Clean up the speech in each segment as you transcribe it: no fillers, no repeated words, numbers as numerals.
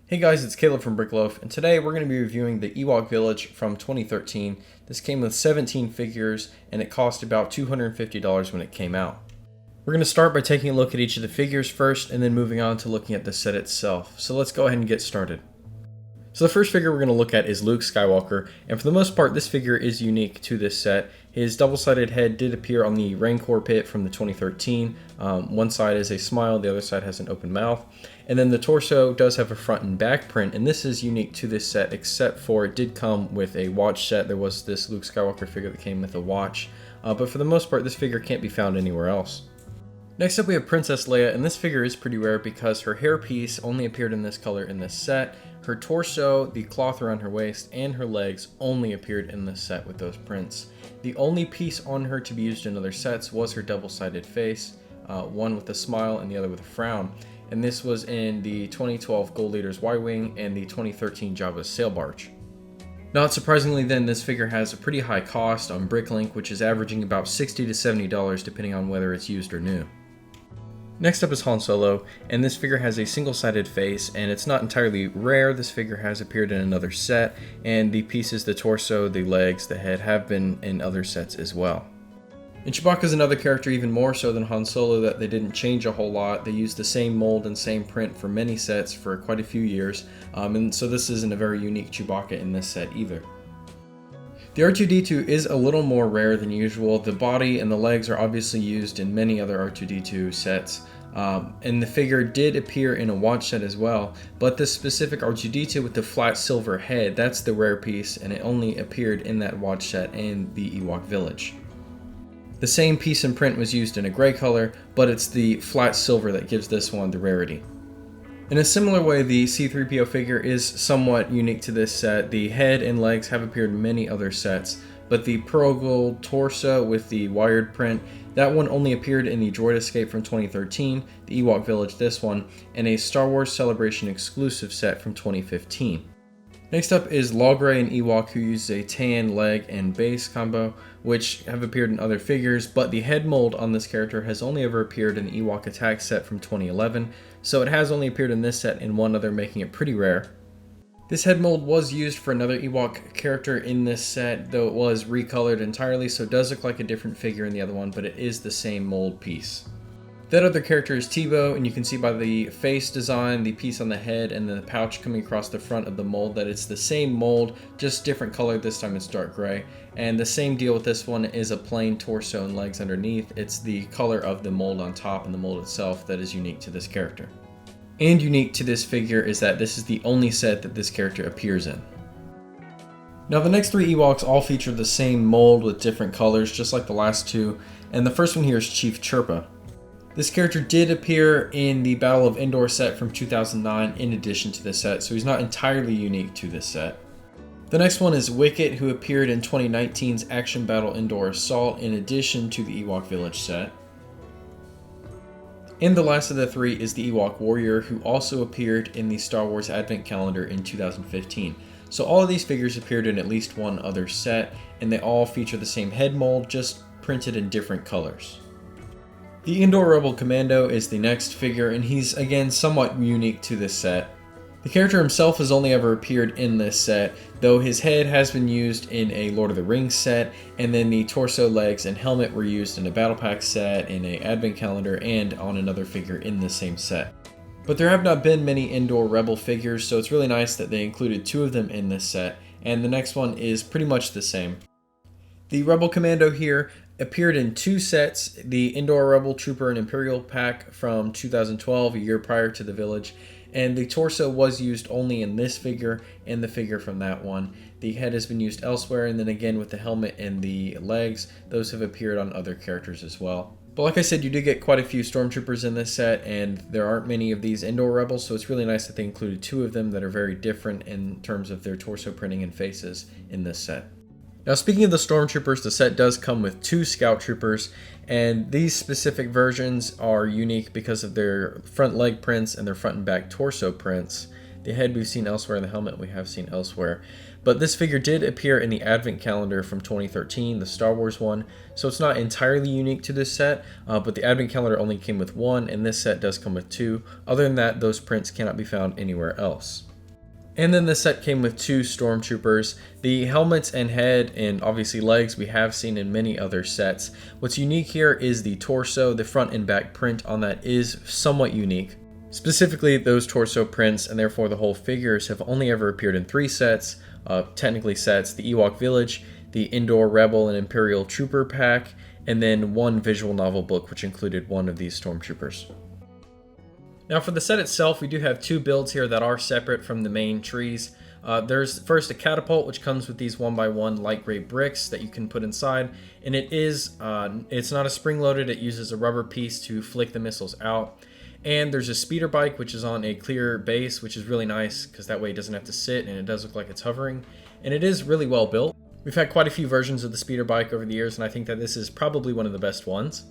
Hey guys, it's Caleb from Brickloaf, and today we're going to be reviewing the Ewok Village from 2013. This came with 17 figures, and it cost about $250 when it came out. We're going to start by taking a look at each of the figures first, and then moving on to looking at the set itself. So let's go ahead and get started. So the first figure we're going to look at is Luke Skywalker, and for the most part this figure is unique to this set. His double-sided head did appear on the Rancor pit from the 2013. One side is a smile, the other side has an open mouth. And then the torso does have a front and back print, and this is unique to this set except for it did come with a watch set. There was this Luke Skywalker figure that came with a watch, but for the most part this figure can't be found anywhere else. Next up we have Princess Leia, and this figure is pretty rare because her hairpiece only appeared in this color in this set. Her torso, the cloth around her waist, and her legs only appeared in this set with those prints. The only piece on her to be used in other sets was her double-sided face, one with a smile and the other with a frown. And this was in the 2012 Gold Leader's Y-Wing and the 2013 Jabba's Sail Barge. Not surprisingly then, this figure has a pretty high cost on Bricklink, which is averaging about $60 to $70 depending on whether it's used or new. Next up is Han Solo, and this figure has a single-sided face, and it's not entirely rare. This figure has appeared in another set, and the pieces, the torso, the legs, the head, have been in other sets as well. And Chewbacca is another character even more so than Han Solo that they didn't change a whole lot. They used the same mold and same print for many sets for quite a few years, and so this isn't a very unique Chewbacca in this set either. The R2-D2 is a little more rare than usual. The body and the legs are obviously used in many other R2-D2 sets, and the figure did appear in a watch set as well, but this specific R2-D2 with the flat silver head, that's the rare piece, and it only appeared in that watch set and the Ewok Village. The same piece and print was used in a gray color, but it's the flat silver that gives this one the rarity. In a similar way, the C-3PO figure is somewhat unique to this set. The head and legs have appeared in many other sets, but the pearl gold torso with the wired print, that one only appeared in the Droid Escape from 2013, the Ewok Village this one, and a Star Wars Celebration exclusive set from 2015. Next up is Logray and Ewok, who use a tan, leg, and base combo, which have appeared in other figures, but the head mold on this character has only ever appeared in the Ewok Attack set from 2011, so it has only appeared in this set and one other, making it pretty rare. This head mold was used for another Ewok character in this set, though it was recolored entirely, so it does look like a different figure in the other one, but it is the same mold piece. That other character is Tebow, and you can see by the face design, the piece on the head, and the pouch coming across the front of the mold that it's the same mold, just different color. This time it's dark gray. And the same deal with this one is a plain torso and legs underneath. It's the color of the mold on top and the mold itself that is unique to this character. And unique to this figure is that this is the only set that this character appears in. Now the next three Ewoks all feature the same mold with different colors, just like the last two, and the first one here is Chief Chirpa. This character did appear in the Battle of Endor set from 2009 in addition to this set, so he's not entirely unique to this set. The next one is Wicket, who appeared in 2019's Action Battle Endor Assault in addition to the Ewok Village set. And the last of the three is the Ewok Warrior, who also appeared in the Star Wars Advent Calendar in 2015. So all of these figures appeared in at least one other set, and they all feature the same head mold, just printed in different colors. The Endor Rebel Commando is the next figure, and he's again somewhat unique to this set. The character himself has only ever appeared in this set, though his head has been used in a Lord of the Rings set, and then the torso, legs, and helmet were used in a Battle Pack set, in an Advent Calendar, and on another figure in the same set. But there have not been many Endor Rebel figures, so it's really nice that they included two of them in this set, and the next one is pretty much the same. The Rebel Commando here appeared in two sets, the Endor Rebel Trooper and Imperial pack from 2012, a year prior to the Village, and the torso was used only in this figure and the figure from that one. The head has been used elsewhere, and then again with the helmet and the legs, those have appeared on other characters as well. But like I said, you do get quite a few Stormtroopers in this set, and there aren't many of these Endor Rebels, so it's really nice that they included two of them that are very different in terms of their torso printing and faces in this set. Now speaking of the Stormtroopers, the set does come with two Scout Troopers, and these specific versions are unique because of their front leg prints and their front and back torso prints. The head we've seen elsewhere, and the helmet we have seen elsewhere. But this figure did appear in the Advent Calendar from 2013, the Star Wars one, so it's not entirely unique to this set, but the Advent Calendar only came with one, and this set does come with two. Other than that, those prints cannot be found anywhere else. And then the set came with 2 stormtroopers. The helmets and head and obviously legs we have seen in many other sets. What's unique here is the torso. The front and back print on that is somewhat unique. Specifically, those torso prints and therefore the whole figures have only ever appeared in 3 sets, technically sets: the Ewok Village, the Indoor Rebel and Imperial Trooper pack, and then 1 visual novel book which included 1 of these stormtroopers. Now for the set itself, we do have 2 builds here that are separate from the main trees. There's first a catapult, which comes with these 1x1 light gray bricks that you can put inside, and it's not a spring-loaded, it uses a rubber piece to flick the missiles out. And there's a speeder bike, which is on a clear base, which is really nice because that way it doesn't have to sit and it does look like it's hovering. And it is really well built. We've had quite a few versions of the speeder bike over the years, and I think that this is probably one of the best ones.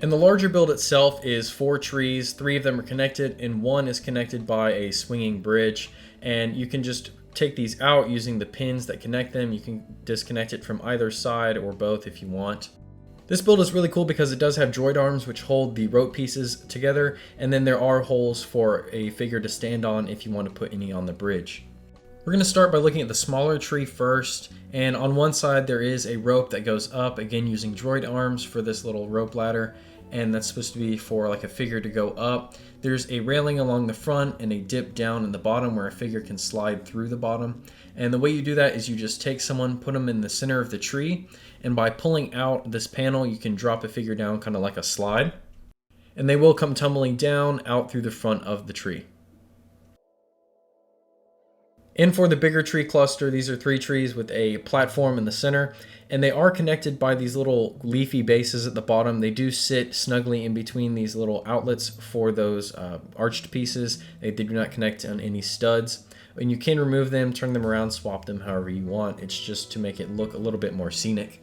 And the larger build itself is 4 trees, 3 of them are connected, and 1 is connected by a swinging bridge. And you can just take these out using the pins that connect them. You can disconnect it from either side or both if you want. This build is really cool because it does have droid arms which hold the rope pieces together, and then there are holes for a figure to stand on if you want to put any on the bridge. We're going to start by looking at the smaller tree first, and on one side there is a rope that goes up, again using droid arms for this little rope ladder, and that's supposed to be for like a figure to go up. There's a railing along the front and a dip down in the bottom where a figure can slide through the bottom. And the way you do that is you just take someone, put them in the center of the tree, and by pulling out this panel you can drop a figure down kind of like a slide, and they will come tumbling down out through the front of the tree. And for the bigger tree cluster, these are 3 trees with a platform in the center, and they are connected by these little leafy bases at the bottom. They do sit snugly in between these little outlets for those arched pieces. They do not connect on any studs. And you can remove them, turn them around, swap them however you want. It's just to make it look a little bit more scenic.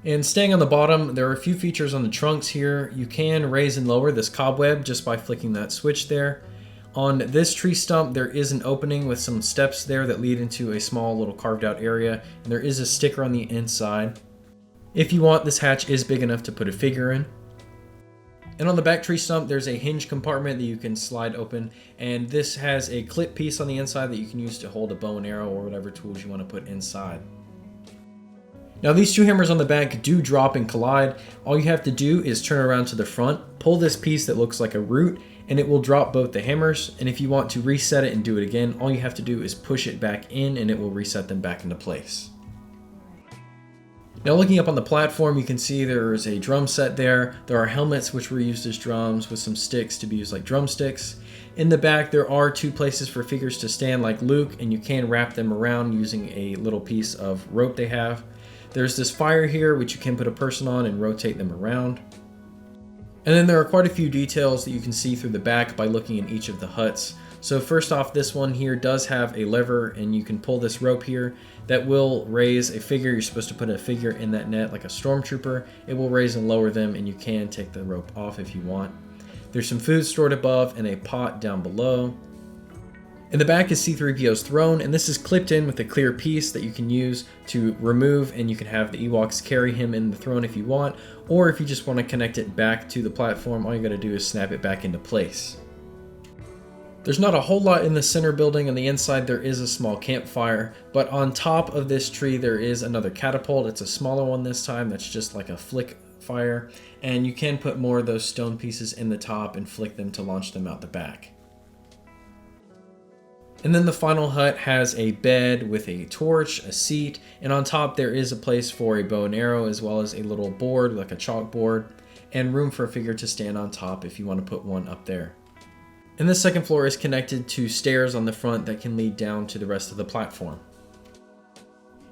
And staying on the bottom, there are a few features on the trunks here. You can raise and lower this cobweb just by flicking that switch there. On this tree stump, there is an opening with some steps there that lead into a small little carved out area, and there is a sticker on the inside. If you want, this hatch is big enough to put a figure in. And on the back tree stump, there's a hinge compartment that you can slide open, and this has a clip piece on the inside that you can use to hold a bow and arrow or whatever tools you want to put inside. Now these 2 hammers on the back do drop and collide. All you have to do is turn around to the front, pull this piece that looks like a root, and it will drop both the hammers. And if you want to reset it and do it again, all you have to do is push it back in and it will reset them back into place. Now looking up on the platform, you can see there is a drum set there. There are helmets which were used as drums with some sticks to be used like drumsticks. In the back, there are 2 places for figures to stand like Luke, and you can wrap them around using a little piece of rope they have. There's this fire here which you can put a person on and rotate them around. And then there are quite a few details that you can see through the back by looking in each of the huts. So first off, this one here does have a lever, and you can pull this rope here that will raise a figure. You're supposed to put a figure in that net like a stormtrooper. It will raise and lower them, and you can take the rope off if you want. There's some food stored above and a pot down below. In the back is C-3PO's throne, and this is clipped in with a clear piece that you can use to remove, and you can have the Ewoks carry him in the throne if you want, or if you just want to connect it back to the platform, all you gotta do is snap it back into place. There's not a whole lot in the center building. On the inside there is a small campfire, but on top of this tree there is another catapult. It's a smaller one this time, that's just like a flick fire, and you can put more of those stone pieces in the top and flick them to launch them out the back. And then the final hut has a bed with a torch, a seat, and on top there is a place for a bow and arrow, as well as a little board like a chalkboard, and room for a figure to stand on top if you want to put one up there. And this second floor is connected to stairs on the front that can lead down to the rest of the platform.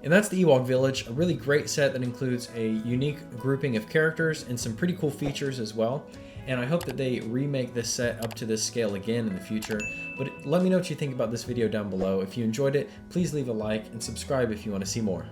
And that's the Ewok Village, a really great set that includes a unique grouping of characters and some pretty cool features as well. And I hope that they remake this set up to this scale again in the future. But let me know what you think about this video down below. If you enjoyed it, please leave a like and subscribe if you want to see more.